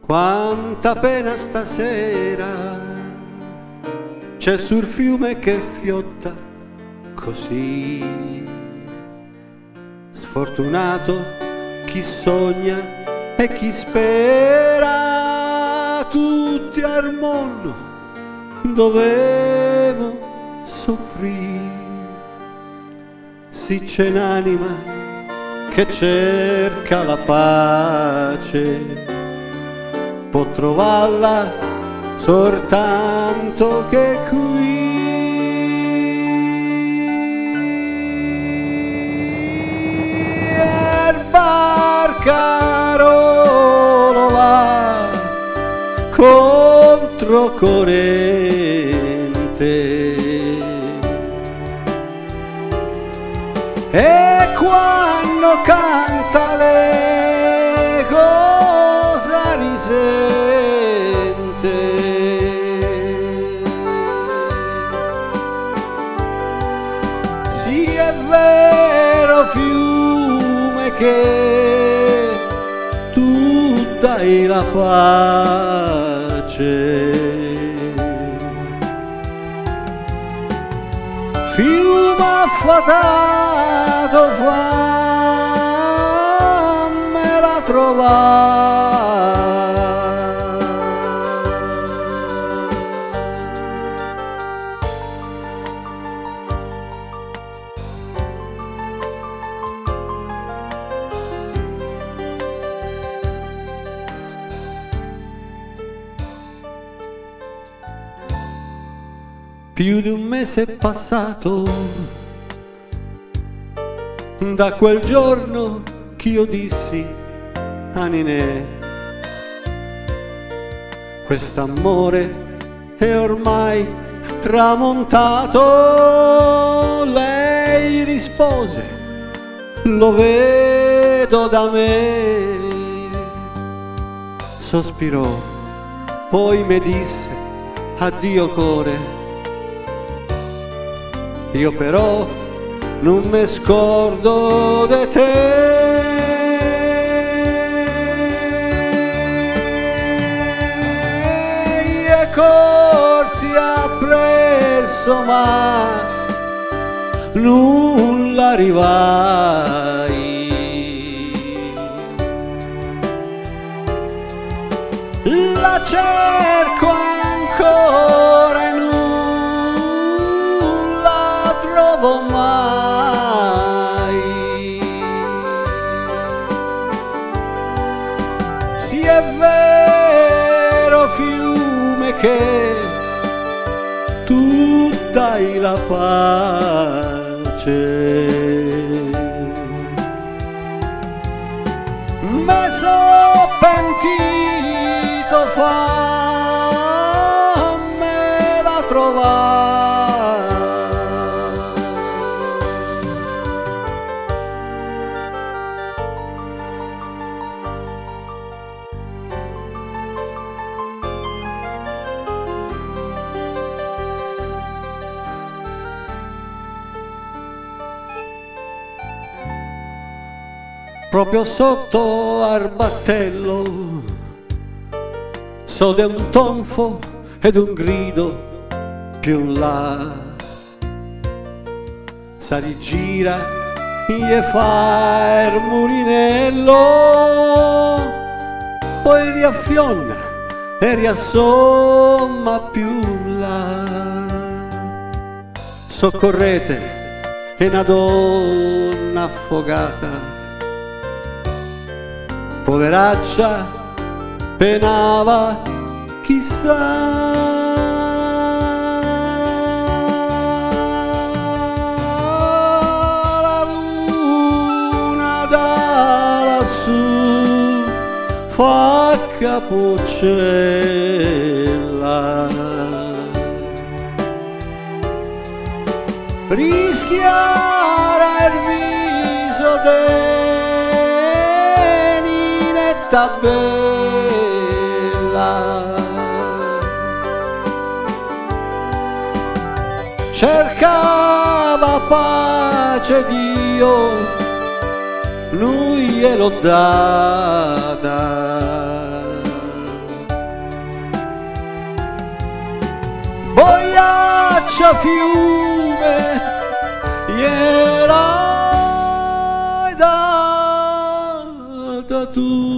Quanta pena stasera c'è sul fiume che fiotta così. Sfortunato chi sogna e chi spera, tutti al mondo dovevo soffrire. Sì, c'è un'anima che cerca la pace, può trovarla soltanto che qui. Il barcarolo va contro corrente e quando canta le cosa risente. Sì, è vero fiume che tu dai la pace, fiume affatato fammela trovare. Più di un mese è passato da quel giorno ch'io dissi a Ninè: quest'amore è ormai tramontato. Lei rispose: lo vedo da me. Sospirò, poi mi disse: addio core. Io però non mi scordo di te. E corsi appresso ma nulla arrivai. La cerco ancora e non la trovo mai. Sì, è vero fiume che tu dai la pace. Me so pentito, fammela trovare. Proprio sotto al battello s'ode un tonfo ed un grido più in là. Si rigira e fa il mulinello, poi riaffionna e riassomma più là. Soccorrete, è una donna affogata, poveraccia, penava chissà. La luna da lassù fa capuccella, rischiara il viso bella, cercava pace Dio, lui gliel'ho data. ghiaccia fiume gliel'hai data tu.